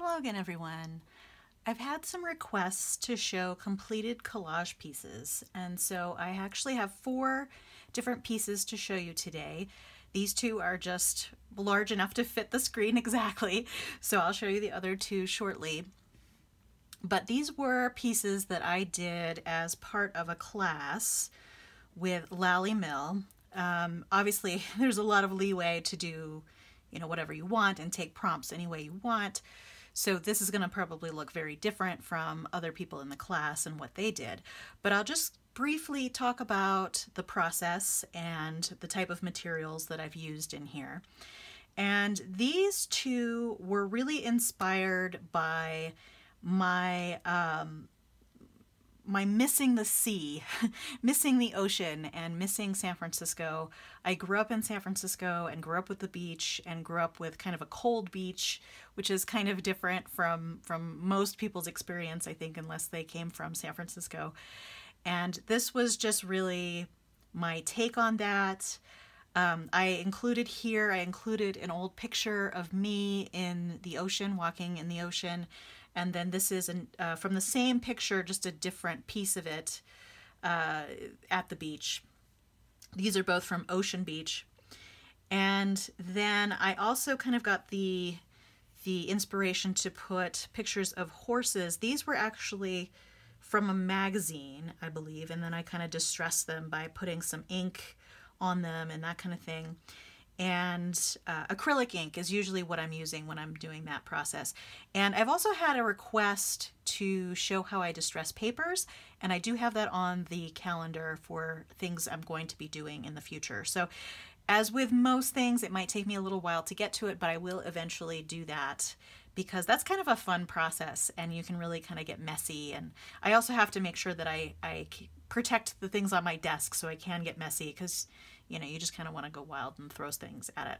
Hello again, everyone. I've had some requests to show completed collage pieces, and so I actually have 4 different pieces to show you today. These 2 are just large enough to fit the screen exactly, so I'll show you the other 2 shortly. But these were pieces that I did as part of a class with Lally Mill. Obviously, there's a lot of leeway to do, whatever you want and take prompts any way you want. So this is going to probably look very different from other people in the class and what they did. But I'll just briefly talk about the process and the type of materials that I've used in here. And these 2 were really inspired by my missing the sea, missing the ocean, and missing San Francisco. I grew up in San Francisco and grew up with the beach and grew up with kind of a cold beach, which is kind of different from most people's experience, I think, unless they came from San Francisco. And this was just really my take on that. I included an old picture of me in the ocean, walking in the ocean. And then this is from the same picture, just a different piece of it at the beach. These are both from Ocean Beach. And then I also kind of got the inspiration to put pictures of horses. These were actually from a magazine, I believe, and then I kind of distressed them by putting some ink on them and that kind of thing. And acrylic ink is usually what I'm using when I'm doing that process. And I've also had a request to show how I distress papers, and I do have that on the calendar for things I'm going to be doing in the future. So as with most things, it might take me a little while to get to it, but I will eventually do that because that's kind of a fun process and you can really kind of get messy. And I also have to make sure that I protect the things on my desk so I can get messy because you just kind of want to go wild and throw things at it.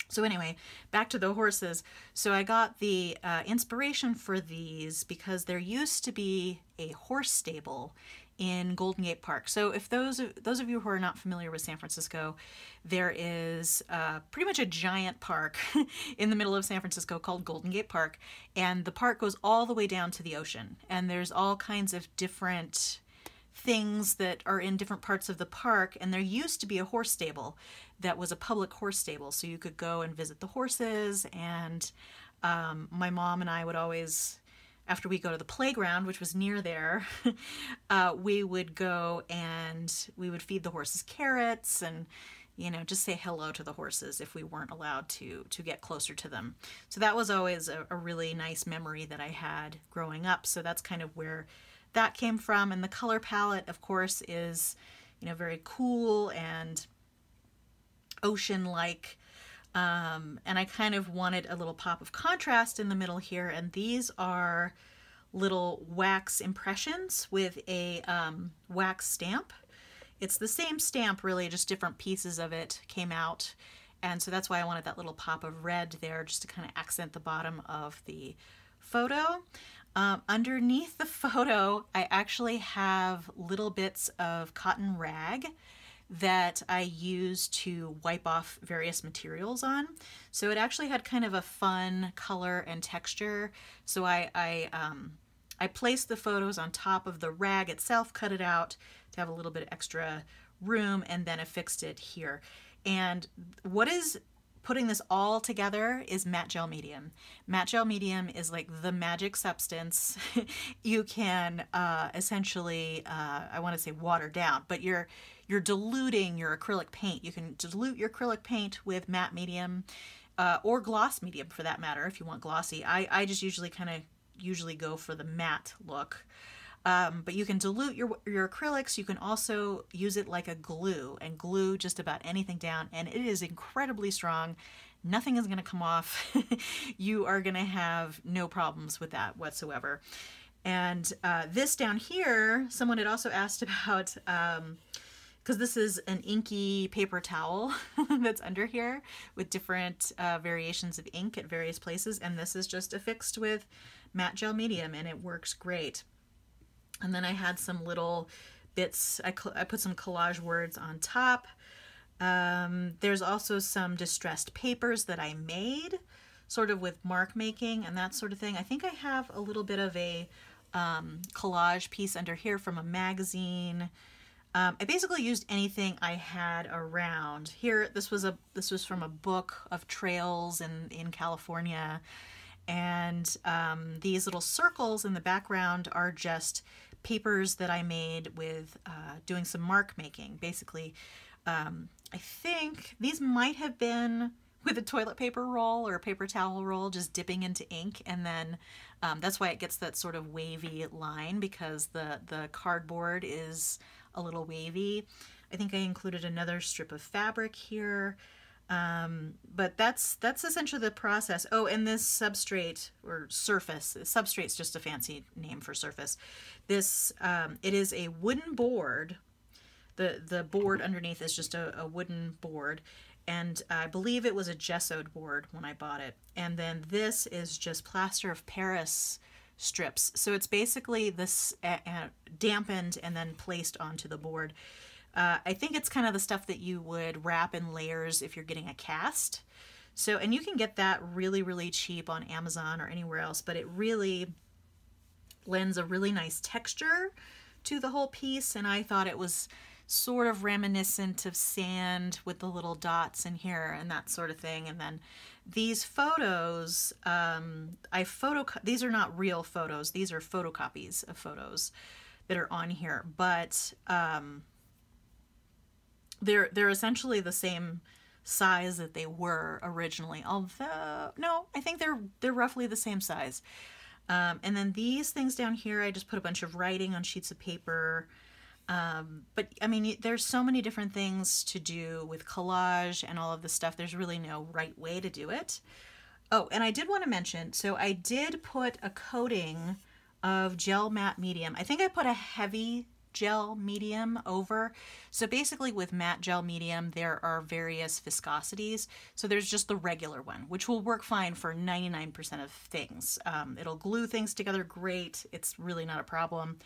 So anyway, back to the horses. So I got the inspiration for these because there used to be a horse stable in Golden Gate Park. So if those of you who are not familiar with San Francisco, there is pretty much a giant park in the middle of San Francisco called Golden Gate Park, and the park goes all the way down to the ocean. And there's all kinds of different things that are in different parts of the park, and there used to be a horse stable that was a public horse stable, so you could go and visit the horses. And my mom and I would always, after we go to the playground, which was near there, we would go and we would feed the horses carrots and just say hello to the horses if we weren't allowed to get closer to them. So that was always a really nice memory that I had growing up. So that's kind of where that came from. And the color palette, of course, is very cool and ocean-like. And I kind of wanted a little pop of contrast in the middle here. And these are little wax impressions with a wax stamp. It's the same stamp, really, just different pieces of it came out. And so that's why I wanted that little pop of red there, just to kind of accent the bottom of the photo. Underneath the photo, I actually have little bits of cotton rag that I use to wipe off various materials on. So it actually had kind of a fun color and texture. So I placed the photos on top of the rag itself, cut it out to have a little bit of extra room, and then affixed it here. And what is putting this all together is matte gel medium. Matte gel medium is like the magic substance. You can essentially, I want to say water down, but you're diluting your acrylic paint. You can dilute your acrylic paint with matte medium or gloss medium for that matter if you want glossy. I just usually go for the matte look. But you can dilute your acrylics. You can also use it like a glue and glue just about anything down, and it is incredibly strong. Nothing is going to come off. You are going to have no problems with that whatsoever. And this down here, someone had also asked about, because this is an inky paper towel that's under here with different variations of ink at various places, and this is just affixed with matte gel medium, and it works great. And then I had some little bits, I put some collage words on top. There's also some distressed papers that I made. sort of with mark making and that sort of thing. I think I have a little bit of a collage piece under here from a magazine. I basically used anything I had around. Here, this was from a book of trails in California, and these little circles in the background are just papers that I made with doing some mark making. Basically, I think these might have been with a toilet paper roll or a paper towel roll, just dipping into ink, and then that's why it gets that sort of wavy line, because the cardboard is a little wavy. I think I included another strip of fabric here, but that's essentially the process. Oh, and this substrate or surface, substrate's just a fancy name for surface. This it is a wooden board. The board underneath is just a wooden board, and I believe it was a gessoed board when I bought it. And then this is just plaster of Paris strips. So it's basically this dampened and then placed onto the board. I think it's kind of the stuff that you would wrap in layers if you're getting a cast. So, and you can get that really, really cheap on Amazon or anywhere else, but it really lends a really nice texture to the whole piece. And I thought it was sort of reminiscent of sand with the little dots in here and that sort of thing. And then these photos, these are not real photos. These are photocopies of photos that are on here, but they're essentially the same size that they were originally. Although, no, I think they're roughly the same size. And then these things down here, I just put a bunch of writing on sheets of paper. But I mean, there's so many different things to do with collage and all of this stuff. There's really no right way to do it. Oh, and I did want to mention, so I did put a coating of gel matte medium. I think I put a heavy gel medium over. So basically with matte gel medium, there are various viscosities. So there's just the regular one, which will work fine for 99% of things. It'll glue things together great. It's really not a problem.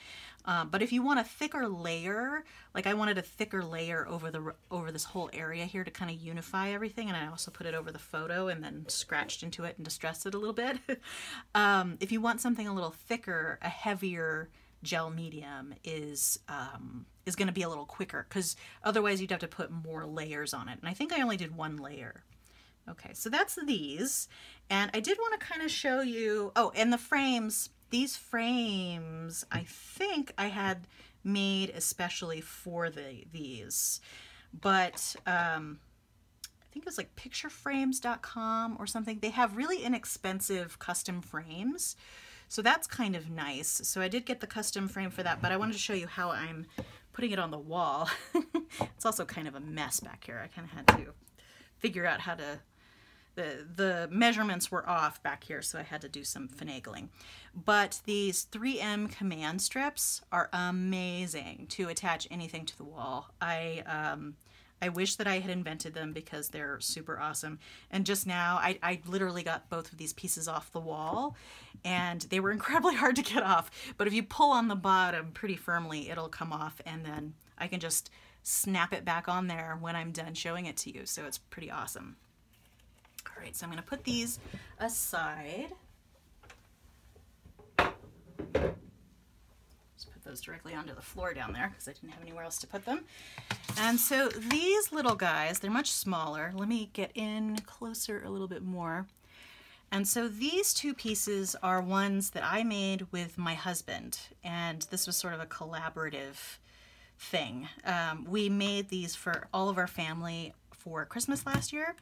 But if you want a thicker layer, like I wanted a thicker layer over this whole area here to kind of unify everything, and I also put it over the photo and then scratched into it and distressed it a little bit. If you want something a little thicker, a heavier gel medium is going to be a little quicker, because otherwise you'd have to put more layers on it. And I think I only did one layer. Okay, so that's these. And I did want to kind of show you, oh, and the frames. These frames, I think I had made especially for these, but I think it was like pictureframes.com or something. They have really inexpensive custom frames. So that's kind of nice. So I did get the custom frame for that, but I wanted to show you how I'm putting it on the wall. It's also kind of a mess back here. I kind of had to figure out how to, the measurements were off back here, so I had to do some finagling. But these 3M command strips are amazing to attach anything to the wall. I wish that I had invented them because they're super awesome. And just now, I literally got both of these pieces off the wall, and they were incredibly hard to get off. But if you pull on the bottom pretty firmly, it'll come off, and then I can just snap it back on there when I'm done showing it to you. So it's pretty awesome. All right, so I'm going to put these aside. Just put those directly onto the floor down there because I didn't have anywhere else to put them. And so these little guys, they're much smaller. Let me get in closer a little bit more. And so these two pieces are ones that I made with my husband, and this was sort of a collaborative thing. We made these for all of our family for Christmas last year.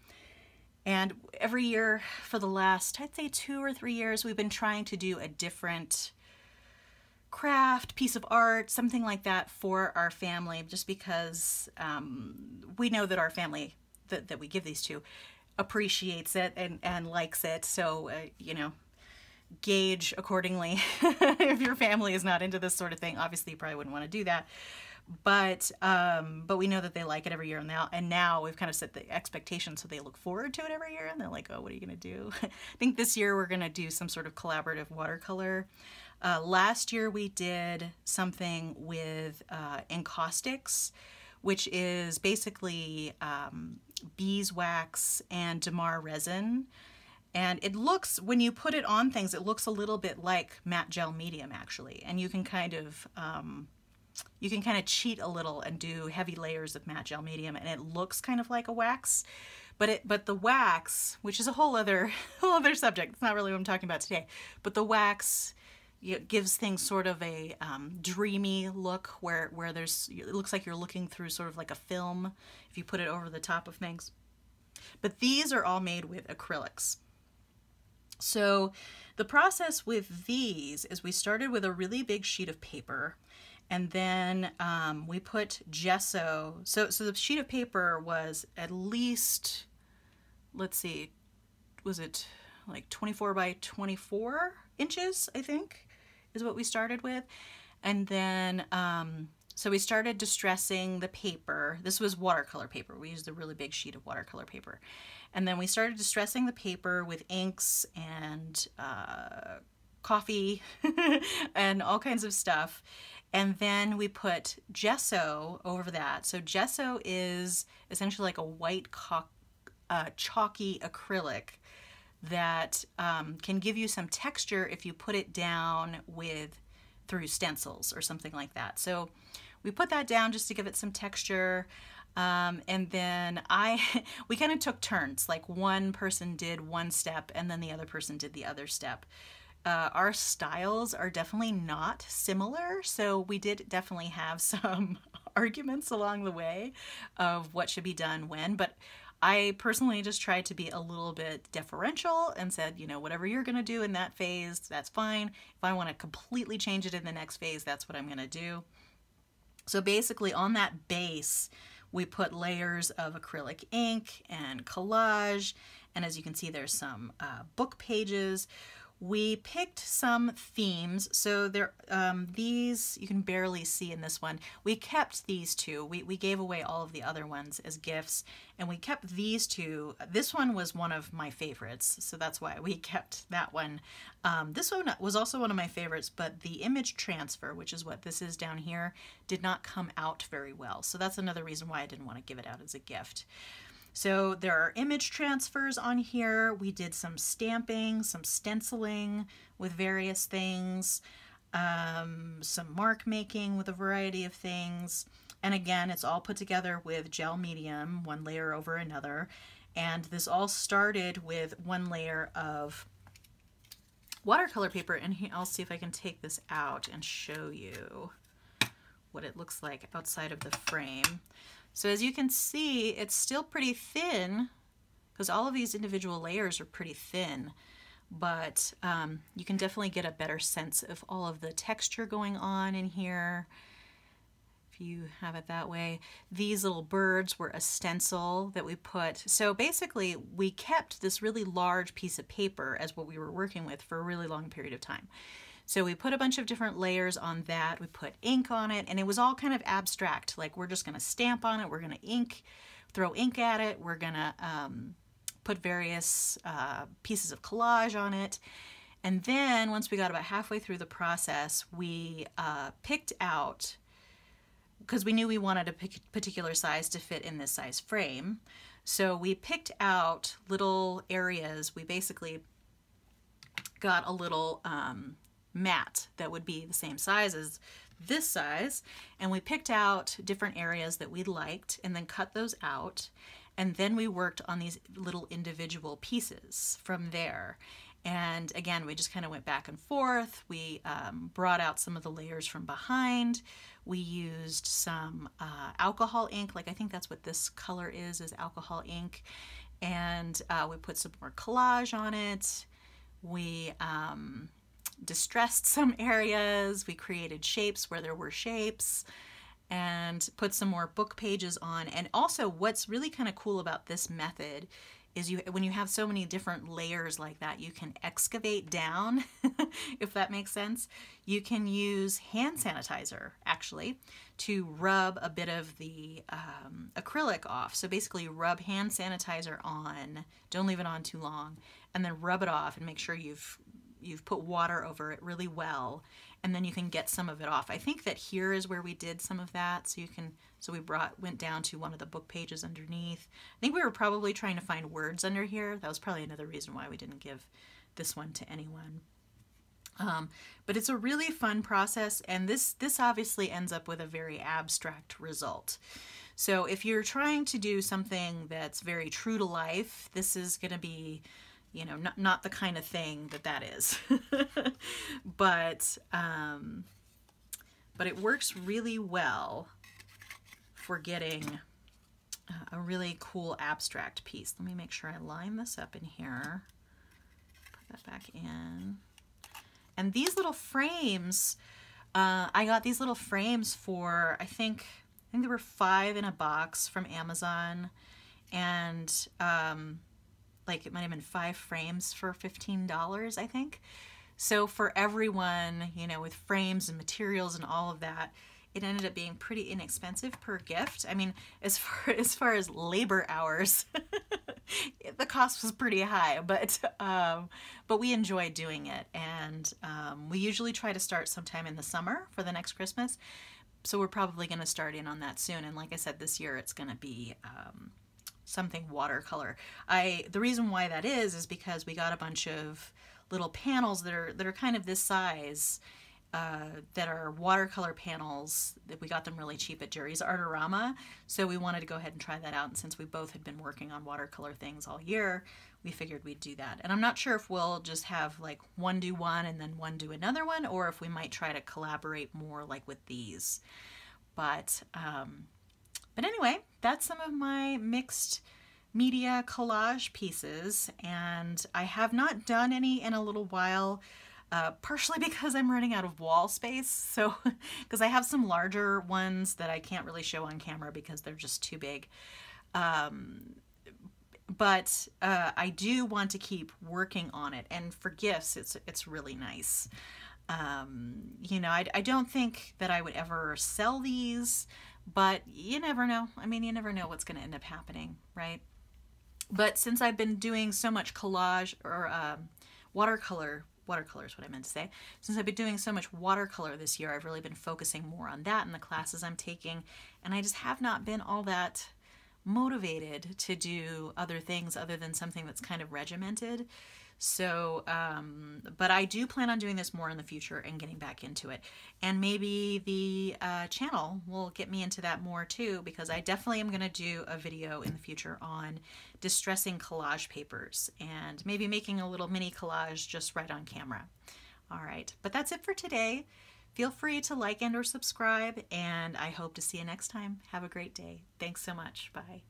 And every year for the last, I'd say 2 or 3 years, we've been trying to do a different craft, piece of art, something like that for our family, just because we know that our family that we give these to appreciates it and likes it. So, you know, gauge accordingly. If your family is not into this sort of thing, obviously you probably wouldn't want to do that. But we know that they like it every year, and now we've kind of set the expectation so they look forward to it every year, and they're like, oh, what are you gonna do? I think this year we're gonna do some sort of collaborative watercolor. Last year we did something with encaustics, which is basically beeswax and Damar resin. And it looks, when you put it on things, it looks a little bit like matte gel medium actually. And you can kind of cheat a little and do heavy layers of matte gel medium, and it looks kind of like a wax. But the wax, which is a whole other subject, it's not really what I'm talking about today, but the wax gives things sort of a dreamy look where it looks like you're looking through sort of like a film if you put it over the top of things. But these are all made with acrylics. So the process with these is we started with a really big sheet of paper, and then we put gesso. So the sheet of paper was at least, let's see, was it like 24 by 24 inches, I think, is what we started with. And then, so we started distressing the paper. This was watercolor paper. We used a really big sheet of watercolor paper. And then we started distressing the paper with inks and coffee and all kinds of stuff. And then we put gesso over that. So gesso is essentially like a white chalky acrylic that can give you some texture if you put it down through stencils or something like that. So we put that down just to give it some texture. And then we kind of took turns, like one person did one step and then the other person did the other step. Our styles are definitely not similar, so we did definitely have some arguments along the way of what should be done when, but I personally just tried to be a little bit deferential and said, you know, whatever you're going to do in that phase, that's fine. If I want to completely change it in the next phase, that's what I'm going to do. So basically on that base, we put layers of acrylic ink and collage, and as you can see, there's some book pages. We picked some themes, so these you can barely see in this one. We kept these two. We gave away all of the other ones as gifts, and we kept these two. This one was one of my favorites, so that's why we kept that one. This one was also one of my favorites, but the image transfer, which is what this is down here, did not come out very well. So that's another reason why I didn't want to give it out as a gift. So there are image transfers on here. We did some stamping, some stenciling with various things, some mark making with a variety of things. And again, it's all put together with gel medium, one layer over another. And this all started with one layer of watercolor paper. And I'll see if I can take this out and show you what it looks like outside of the frame. So as you can see, it's still pretty thin because all of these individual layers are pretty thin, but you can definitely get a better sense of all of the texture going on in here if you have it that way. These little birds were a stencil that we put. So basically we kept this really large piece of paper as what we were working with for a really long period of time. So we put a bunch of different layers on that. We put ink on it, and it was all kind of abstract. Like, we're just going to stamp on it. We're going to throw ink at it. We're going to put various pieces of collage on it. And then once we got about halfway through the process, we picked out, because we knew we wanted a particular size to fit in this size frame. So we picked out little areas. We basically got a little mat that would be the same size as this size, and we picked out different areas that we liked and then cut those out, and then we worked on these little individual pieces from there. And again, we just kind of went back and forth. We brought out some of the layers from behind. We used some alcohol ink, like I think that's what this color is alcohol ink, and we put some more collage on it. We distressed some areas, we created shapes where there were shapes, and put some more book pages on. And also what's really kind of cool about this method is when you have so many different layers like that, you can excavate down, if that makes sense. You can use hand sanitizer, actually, to rub a bit of the acrylic off. So basically rub hand sanitizer on, don't leave it on too long, and then rub it off and make sure you've you've put water over it really well, and then you can get some of it off. I think that here is where we did some of that. So we went down to one of the book pages underneath. I think we were probably trying to find words under here. That was probably another reason why we didn't give this one to anyone. But it's a really fun process, and this obviously ends up with a very abstract result. So if you're trying to do something that's very true to life, this is going to be, you know, not the kind of thing that is. But it works really well for getting a really cool abstract piece. Let me make sure I line this up in here. Put that back in. And these little frames, I got these little frames for, I think there were 5 in a box from Amazon, and like it might have been 5 frames for $15, I think. So for everyone, you know, with frames and materials and all of that, it ended up being pretty inexpensive per gift. I mean, as far as labor hours, the cost was pretty high, but we enjoyed doing it, and we usually try to start sometime in the summer for the next Christmas. So we're probably going to start in on that soon. And like I said, this year it's going to be something watercolor. The reason why that is because we got a bunch of little panels that are kind of this size. That are watercolor panels that we got them really cheap at Jerry's Artorama. So we wanted to go ahead and try that out. And since we both had been working on watercolor things all year, we figured we'd do that. And I'm not sure if we'll just have like one do one and then one do another one, or if we might try to collaborate more like with these. But anyway, that's some of my mixed media collage pieces. And I have not done any in a little while. Partially because I'm running out of wall space, so because I have some larger ones that I can't really show on camera because they're just too big. But I do want to keep working on it, and for gifts, it's really nice. You know, I don't think that I would ever sell these, but you never know. I mean, you never know what's going to end up happening, right? But since I've been doing so much collage or watercolor is what I meant to say. Since I've been doing so much watercolor this year, I've really been focusing more on that in the classes I'm taking, and I just have not been all that motivated to do other things other than something that's kind of regimented. So, but I do plan on doing this more in the future and getting back into it. And maybe the channel will get me into that more too, because I definitely am going to do a video in the future on distressing collage papers and maybe making a little mini collage just right on camera. All right, but that's it for today. Feel free to like and or subscribe, and I hope to see you next time. Have a great day. Thanks so much. Bye.